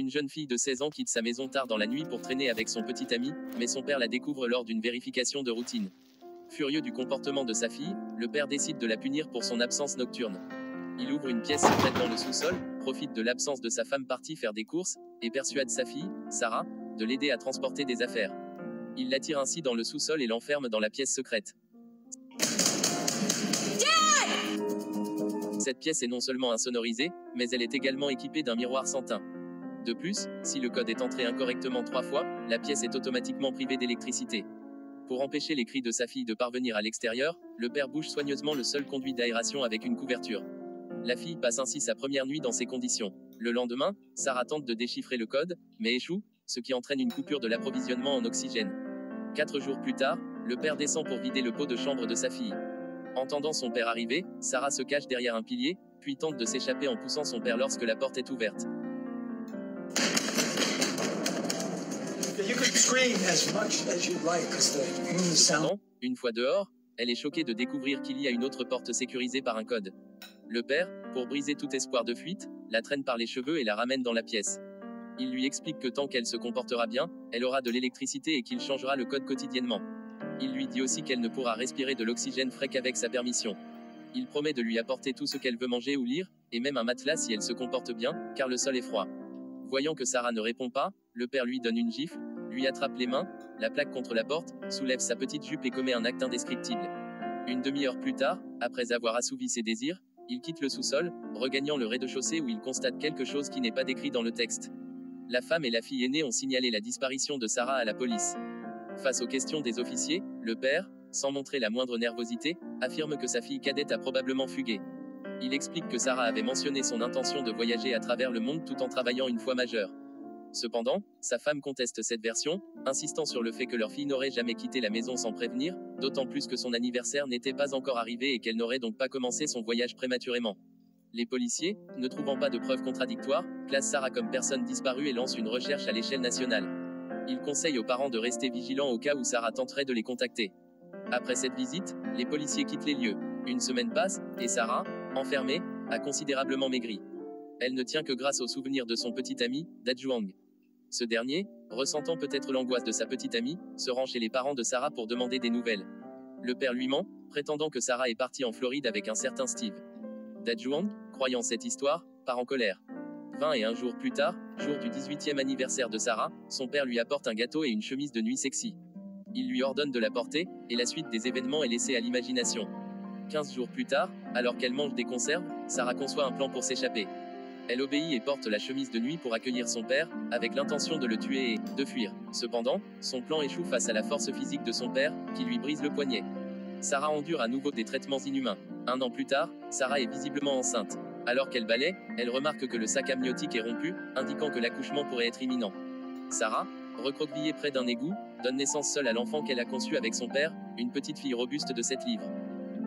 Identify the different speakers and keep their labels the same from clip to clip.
Speaker 1: Une jeune fille de 16 ans quitte sa maison tard dans la nuit pour traîner avec son petit ami, mais son père la découvre lors d'une vérification de routine. Furieux du comportement de sa fille, le père décide de la punir pour son absence nocturne. Il ouvre une pièce secrète dans le sous-sol, profite de l'absence de sa femme partie faire des courses, et persuade sa fille, Sarah, de l'aider à transporter des affaires. Il l'attire ainsi dans le sous-sol et l'enferme dans la pièce secrète. Cette pièce est non seulement insonorisée, mais elle est également équipée d'un miroir sans teint. De plus, si le code est entré incorrectement 3 fois, la pièce est automatiquement privée d'électricité. Pour empêcher les cris de sa fille de parvenir à l'extérieur, le père bouche soigneusement le seul conduit d'aération avec une couverture. La fille passe ainsi sa première nuit dans ces conditions. Le lendemain, Sarah tente de déchiffrer le code, mais échoue, ce qui entraîne une coupure de l'approvisionnement en oxygène. 4 jours plus tard, le père descend pour vider le pot de chambre de sa fille. Entendant son père arriver, Sarah se cache derrière un pilier, puis tente de s'échapper en poussant son père lorsque la porte est ouverte. Cependant, une fois dehors, elle est choquée de découvrir qu'il y a une autre porte sécurisée par un code. Le père, pour briser tout espoir de fuite, la traîne par les cheveux et la ramène dans la pièce. Il lui explique que tant qu'elle se comportera bien, elle aura de l'électricité et qu'il changera le code quotidiennement. Il lui dit aussi qu'elle ne pourra respirer de l'oxygène frais qu'avec sa permission. Il promet de lui apporter tout ce qu'elle veut manger ou lire, et même un matelas si elle se comporte bien, car le sol est froid. Voyant que Sarah ne répond pas, le père lui donne une gifle, lui attrape les mains, la plaque contre la porte, soulève sa petite jupe et commet un acte indescriptible. Une demi-heure plus tard, après avoir assouvi ses désirs, il quitte le sous-sol, regagnant le rez-de-chaussée où il constate quelque chose qui n'est pas décrit dans le texte. La femme et la fille aînée ont signalé la disparition de Sarah à la police. Face aux questions des officiers, le père, sans montrer la moindre nervosité, affirme que sa fille cadette a probablement fugué. Il explique que Sarah avait mentionné son intention de voyager à travers le monde tout en travaillant une fois majeure. Cependant, sa femme conteste cette version, insistant sur le fait que leur fille n'aurait jamais quitté la maison sans prévenir, d'autant plus que son anniversaire n'était pas encore arrivé et qu'elle n'aurait donc pas commencé son voyage prématurément. Les policiers, ne trouvant pas de preuves contradictoires, classent Sarah comme personne disparue et lancent une recherche à l'échelle nationale. Ils conseillent aux parents de rester vigilants au cas où Sarah tenterait de les contacter. Après cette visite, les policiers quittent les lieux. Une semaine passe, et Sarah, enfermée, a considérablement maigri. Elle ne tient que grâce au souvenir de son petit ami, Dajuang. Ce dernier, ressentant peut-être l'angoisse de sa petite amie, se rend chez les parents de Sarah pour demander des nouvelles. Le père lui ment, prétendant que Sarah est partie en Floride avec un certain Steve. Dajuang, croyant cette histoire, part en colère. 21 jours plus tard, jour du 18e anniversaire de Sarah, son père lui apporte un gâteau et une chemise de nuit sexy. Il lui ordonne de la porter, et la suite des événements est laissée à l'imagination. 15 jours plus tard, alors qu'elle mange des conserves, Sarah conçoit un plan pour s'échapper. Elle obéit et porte la chemise de nuit pour accueillir son père, avec l'intention de le tuer et de fuir. Cependant, son plan échoue face à la force physique de son père, qui lui brise le poignet. Sarah endure à nouveau des traitements inhumains. 1 an plus tard, Sarah est visiblement enceinte. Alors qu'elle balaie, elle remarque que le sac amniotique est rompu, indiquant que l'accouchement pourrait être imminent. Sarah, recroquevillée près d'un égout, donne naissance seule à l'enfant qu'elle a conçu avec son père, une petite fille robuste de 7 livres.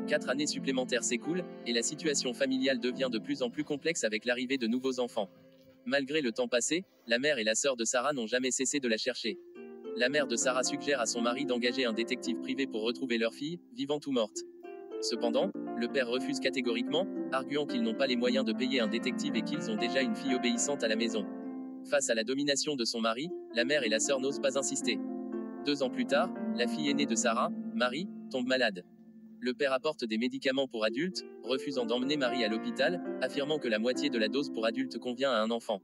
Speaker 1: 4 années supplémentaires s'écoulent, et la situation familiale devient de plus en plus complexe avec l'arrivée de nouveaux enfants. Malgré le temps passé, la mère et la sœur de Sarah n'ont jamais cessé de la chercher. La mère de Sarah suggère à son mari d'engager un détective privé pour retrouver leur fille, vivante ou morte. Cependant, le père refuse catégoriquement, arguant qu'ils n'ont pas les moyens de payer un détective et qu'ils ont déjà une fille obéissante à la maison. Face à la domination de son mari, la mère et la sœur n'osent pas insister. 2 ans plus tard, la fille aînée de Sarah, Marie, tombe malade. Le père apporte des médicaments pour adultes, refusant d'emmener Marie à l'hôpital, affirmant que la moitié de la dose pour adultes convient à un enfant.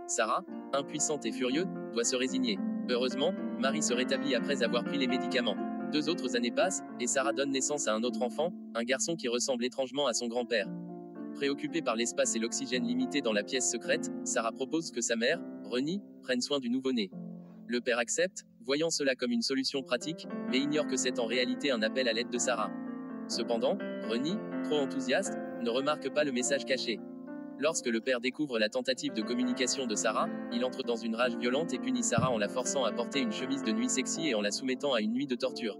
Speaker 1: Sarah, impuissante et furieuse, doit se résigner. Heureusement, Marie se rétablit après avoir pris les médicaments. 2 autres années passent, et Sarah donne naissance à un autre enfant, un garçon qui ressemble étrangement à son grand-père. Préoccupée par l'espace et l'oxygène limité dans la pièce secrète, Sarah propose que sa mère, Ronnie, prenne soin du nouveau-né. Le père accepte, voyant cela comme une solution pratique, mais ignore que c'est en réalité un appel à l'aide de Sarah. Cependant, Ronnie, trop enthousiaste, ne remarque pas le message caché. Lorsque le père découvre la tentative de communication de Sarah, il entre dans une rage violente et punit Sarah en la forçant à porter une chemise de nuit sexy et en la soumettant à une nuit de torture.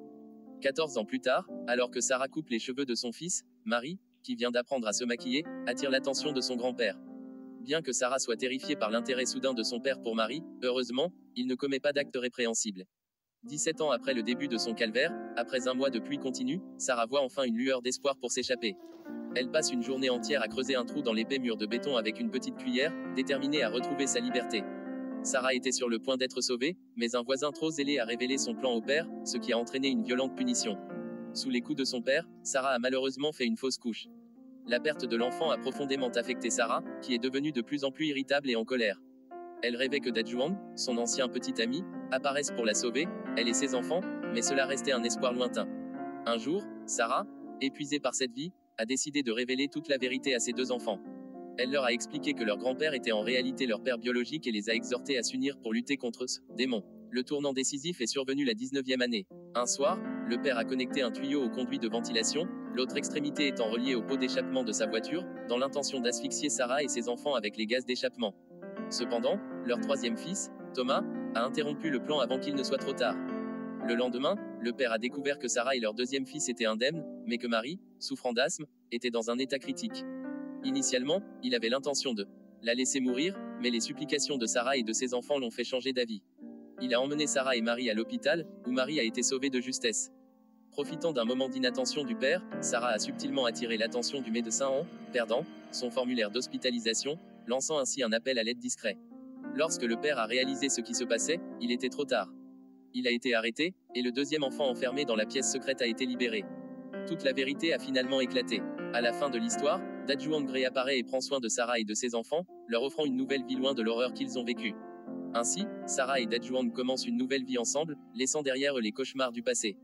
Speaker 1: 14 ans plus tard, alors que Sarah coupe les cheveux de son fils, Marie, qui vient d'apprendre à se maquiller, attire l'attention de son grand-père. Bien que Sarah soit terrifiée par l'intérêt soudain de son père pour Marie, heureusement, il ne commet pas d'acte répréhensible. 17 ans après le début de son calvaire, après un mois de pluie continue, Sarah voit enfin une lueur d'espoir pour s'échapper. Elle passe une journée entière à creuser un trou dans l'épais mur de béton avec une petite cuillère, déterminée à retrouver sa liberté. Sarah était sur le point d'être sauvée, mais un voisin trop zélé a révélé son plan au père, ce qui a entraîné une violente punition. Sous les coups de son père, Sarah a malheureusement fait une fausse couche. La perte de l'enfant a profondément affecté Sarah, qui est devenue de plus en plus irritable et en colère. Elle rêvait que Dajuang, son ancien petit ami, apparaisse pour la sauver, elle et ses enfants, mais cela restait un espoir lointain. Un jour, Sarah, épuisée par cette vie, a décidé de révéler toute la vérité à ses deux enfants. Elle leur a expliqué que leur grand-père était en réalité leur père biologique et les a exhortés à s'unir pour lutter contre ce démon. Le tournant décisif est survenu la 19e année. Un soir, le père a connecté un tuyau au conduit de ventilation, l'autre extrémité étant reliée au pot d'échappement de sa voiture, dans l'intention d'asphyxier Sarah et ses enfants avec les gaz d'échappement. Cependant, leur troisième fils, Thomas, a interrompu le plan avant qu'il ne soit trop tard. Le lendemain, le père a découvert que Sarah et leur deuxième fils étaient indemnes, mais que Marie, souffrant d'asthme, était dans un état critique. Initialement, il avait l'intention de la laisser mourir, mais les supplications de Sarah et de ses enfants l'ont fait changer d'avis. Il a emmené Sarah et Marie à l'hôpital, où Marie a été sauvée de justesse. Profitant d'un moment d'inattention du père, Sarah a subtilement attiré l'attention du médecin en perdant son formulaire d'hospitalisation, lançant ainsi un appel à l'aide discret. Lorsque le père a réalisé ce qui se passait, il était trop tard. Il a été arrêté, et le deuxième enfant enfermé dans la pièce secrète a été libéré. Toute la vérité a finalement éclaté. À la fin de l'histoire, Dajuang réapparaît et prend soin de Sarah et de ses enfants, leur offrant une nouvelle vie loin de l'horreur qu'ils ont vécue. Ainsi, Sarah et Dajuang commencent une nouvelle vie ensemble, laissant derrière eux les cauchemars du passé.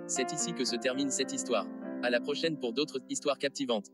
Speaker 1: C'est ici que se termine cette histoire. À la prochaine pour d'autres histoires captivantes.